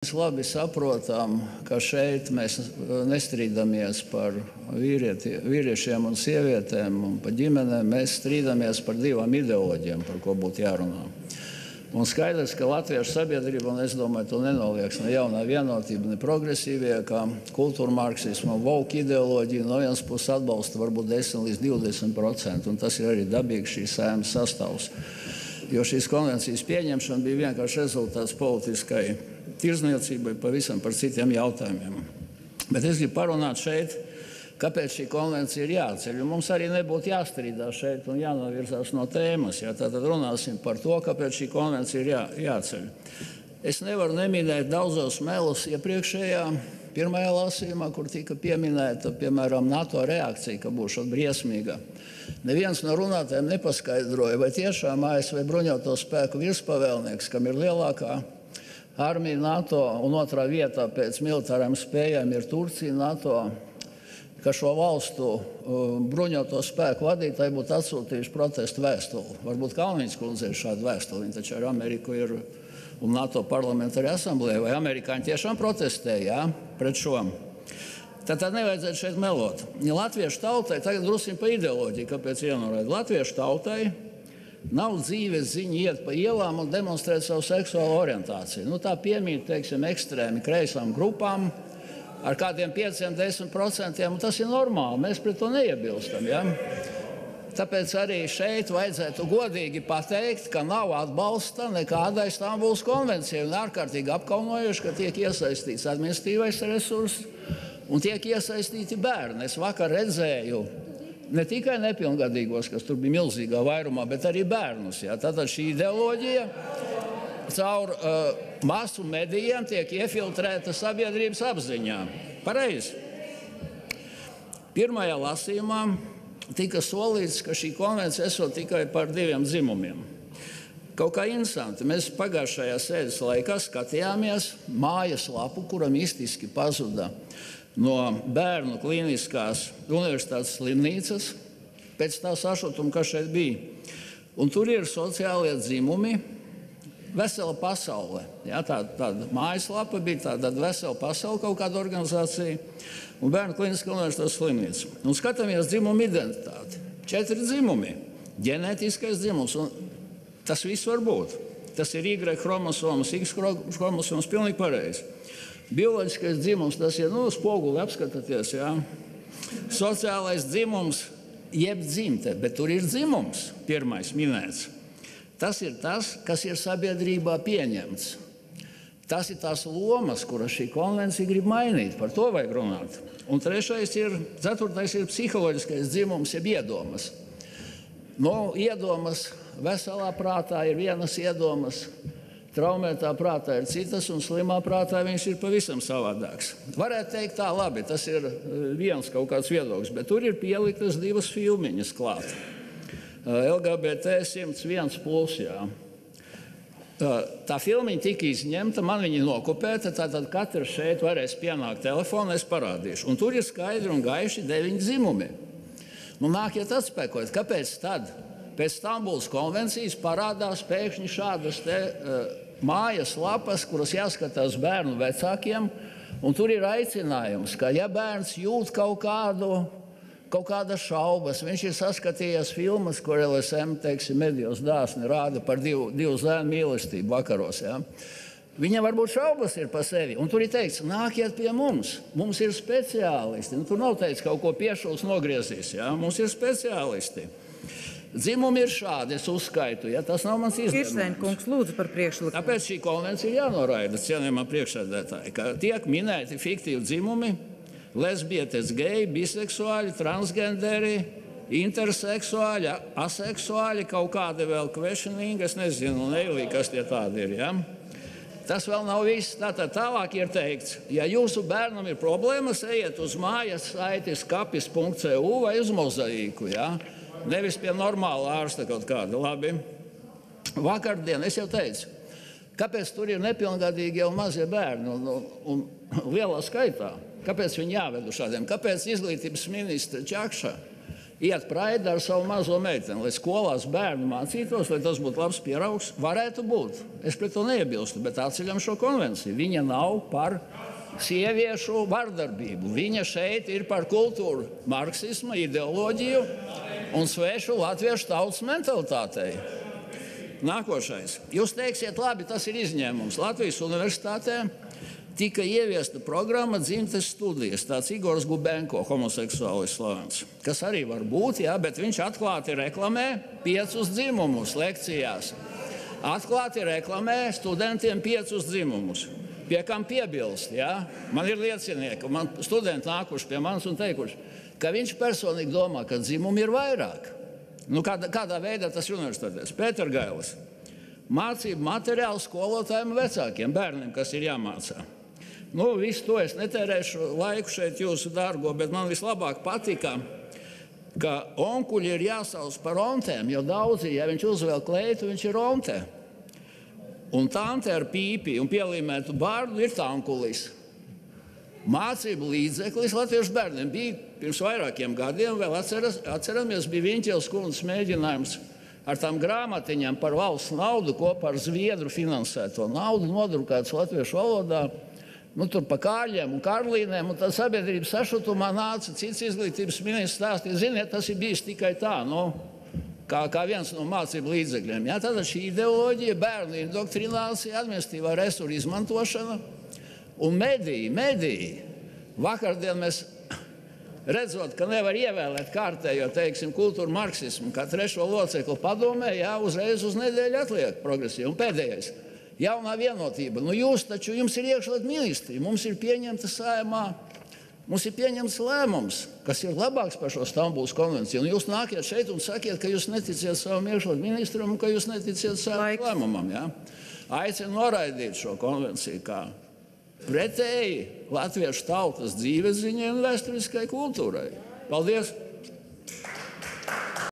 Mēs labi saprotam, ka šeit mēs nestrīdamies par vīriešiem un sievietēm un par ģimenēm. Mēs strīdamies par divām ideoloģijām, par ko būtu jārunā. Un skaidrs, ka latviešu sabiedrība, un es domāju, to nenolieks ne jaunā vienotība, ne progresīvie, kā kultūra marksismu un woke ideoloģiju no vienas puses atbalsta varbūt 10 līdz 20%, un tas ir arī dabīgi šīs Saeimas sastāvs. Jo šīs konvencijas pieņemšana bija vienkārši rezultāts politiskai tirdzniecībai pavisam par citiem jautājumiem. Bet es gribu parunāt šeit, kāpēc šī konvencija ir jāceļ. Mums arī nebūtu jāstrīdās šeit un jānovirzās no tēmas. Tātad runāsim par to, kāpēc šī konvencija ir jāceļ. Es nevaru neminēt daudzos melus iepriekšējā pirmajā lasījumā, kur tika pieminēta, piemēram, NATO reakcija, ka būs briesmīga. Neviens no runātājiem nepaskaidroja, vai tiešām ASV bruņoto spēku virspavēlnieks, kam ir lielākā armija NATO un otrā vietā pēc militārām spējām ir Turcija NATO, ka šo valstu bruņoto spēku vadītāji būtu atsūtījuši protestu vēstuli. Varbūt Kalniņas kundze ir šāda vēstule, viņa taču ar Ameriku ir un NATO parlamentārajā asamblējā, vai amerikāņi tiešām protestēja pret šo. Tad nevajadzētu šeit melot. Latviešu tautai, tagad drusim pa ideoloģiju, kāpēc jānoraida. Latviešu tautai nav dzīves ziņa iet pa ielām un demonstrēt savu seksuālo orientāciju. Tā piemīt, teiksim, ekstrēmi kreisām grupām ar kādiem 5–10%, un tas ir normāli. Mēs pret to neiebilstam. Ja? Tāpēc arī šeit vajadzētu godīgi pateikt, ka nav atbalsta nekādai Stambulas konvencijai un ārkārtīgi apkaunojuši, ka tiek iesaistīts administratīvais resurss un tiek iesaistīti bērni. Es vakar redzēju ne tikai nepilngadīgos, kas tur bija milzīgā vairumā, bet arī bērnus. Ja? Tātad šī ideoloģija caur masu medijiem tiek iefiltrēta sabiedrības apziņā. Pareizi. Pirmajā lasījumā tika solīts, ka šī konvencija esot tikai par diviem dzimumiem. Kaut kā interesanti, mēs pagājušajā sēdes laikā skatījāmies mājaslapu, kura mistiski pazuda no Bērnu klīniskās universitātes slimnīcas, pēc tā sašutuma, kas šeit bija. Un tur ir sociālie dzimumi, vesela pasaule. Ja, tāda mājaslapa bija, tāda vesela pasaule, kaut kāda organizācija, un Bērnu klīniskā universitātes slimnīca. Un skatāmies dzimumu identitāti. 4 dzimumi, ģenētiskais dzimums, un tas viss var būt. Tas ir Y chromosomas, X chromosomas, pilnīgi pareizi. Bioloģiskais dzimums, tas ir, spoguli apskatāties, jā. Sociālais dzimums, jeb dzimte, bet tur ir dzimums, pirmais minēts. Tas ir tas, kas ir sabiedrībā pieņemts. Tas ir tās lomas, kuras šī konvencija grib mainīt, par to vajag runāt. Un ceturtais ir psiholoģiskais dzimums, jeb iedomas. Iedomas veselā prātā ir vienas iedomas, traumētā prātā ir citas, un slimā prātā viņš ir pavisam savādāks. Varētu teikt tā, labi, tas ir viens kaut kāds viedoklis, bet tur ir pieliktas 2 filmiņas klāt. LGBT 101+, jā. Tā filmiņa tika izņemta, man viņa nokopēta, tātad katrs šeit varēs pienākt telefonu, es parādīšu. Un tur ir skaidri un gaiši 9 dzimumi. Nākiet atspēkot, kāpēc tad pēc Stambulas konvencijas parādās pēkšņi šādas mājas lapas, kuras jāskatās bērnu vecākiem, un tur ir aicinājums, ka ja bērns jūt kaut kādas šaubas, viņš ir saskatījies filmas, kur LSM, teiksim, medijos dāsni rāda par divu zēnu mīlestību vakaros. Ja? Viņam varbūt šaubas ir pa sevi, un tur ir teikts, nākiet pie mums ir speciālisti. Tur nav teikts, kaut ko piešūs nogriezīs, ja? Mums ir speciālisti. Dzimumi ir šādi, es uzskaitu, ja tas nav mans izdevums. Kirsteņkungs, lūdzu par priekšlikumu. Tāpēc šī konvencija jānoraida, cienījamā priekšsēdētāja, ka tiek minēti fiktīvi dzimumi, lesbietes, geji, biseksuāļi, transgenderi, interseksuāļi, aseksuāļi, kaut kādi vēl questioning, es nezinu, neilī, kas tie tādi ir, ja? Tas vēl nav viss. Tātad tālāk ir teikts, ja jūsu bērnam ir problēmas, ejiet uz mājas saites kapis.cu vai uz mozaīku, ja? Nevis pie normāla ārsta kaut kāda. Labi. Vakardien es jau teicu, kāpēc tur ir nepilngadīgi jau mazie bērni un lielā skaitā? Kāpēc viņi jāved uz šādiem? Kāpēc izglītības ministra Čakša iet praidā ar savu mazo meiteni, lai skolās bērni mācītos, lai tas būtu labs pieraugs, varētu būt. Es pret to neiebilstu, bet atceļam šo konvenciju. Viņa nav par sieviešu vardarbību. Viņa šeit ir par kultūru, marksismu, ideoloģiju un svešu latviešu tautas mentalitātei. Nākošais. Jūs teiksiet, labi, tas ir izņēmums. Latvijas universitātē tika ieviesta programma dzimtes studijas. Tāds Igors Gubenko, homoseksuālis slavens, kas arī var būt, jā, bet viņš atklāti reklamē 5 dzimumus lekcijās. Atklāti reklamē studentiem 5 dzimumus. Pie kam piebilst, jā? Man ir liecinieki, man studenti nākuši pie manis un teikuši, ka viņš personīgi domā, ka dzimumi ir vairāk. Nu, kādā veidā tas universitātēs? Pētergailis. Mācību materiālu skolotājiem vecākiem bērniem, kas ir jāmācā. Nu, visu to es netērēšu laiku šeit jūsu dārgo, bet man vislabāk patika, ka onkuļi ir jāsauc par ontēm, jo daudzi, ja viņš uzvēl kleitu, viņš ir ontē. Un tante ar pīpi un pielīmētu bārdu ir tankulis. Mācību līdzeklis latviešu bērniem bija pirms vairākiem gadiem, vēl atceramies, bija Viņķeles kundzes mēģinājums ar tām grāmatiņām par valsts naudu kopā ar Zviedru finansēto naudu nodrukāts latviešu valodā. Nu, tur pa Kārļiem un Karlīnēm, un tad sabiedrības sašutumā nāca cits izglītības ministrs stāstīja, ziniet, tas ir bijis tikai tā, nu, kā viens no mācību līdzekļiem. Jā, tātad šī ideoloģija, bērnu indoktrinācija, administratīvā resursa izmantošana un mediji. Vakardien mēs redzot, ka nevar ievēlēt kārtējo, teiksim, kultūru marksismu, kā 3. locekli padomē, jā, uzreiz uz nedēļu atliek progresīvi. Un pēdējais. Jaunā vienotība. Nu, jums ir iekšlietu ministrija, mums ir pieņemta Saeimā, mums ir pieņemts lēmums, kas ir labāks par šo Stambulas konvenciju. Un jūs nākiet šeit un sakiet, ka jūs neticiet savam iekšlietu ministram un ka jūs neticiet Saeimas lēmumam. Ja? Aicinu noraidīt šo konvenciju kā pretēji latviešu tautas dzīves ziņai un vēsturiskai kultūrai. Paldies!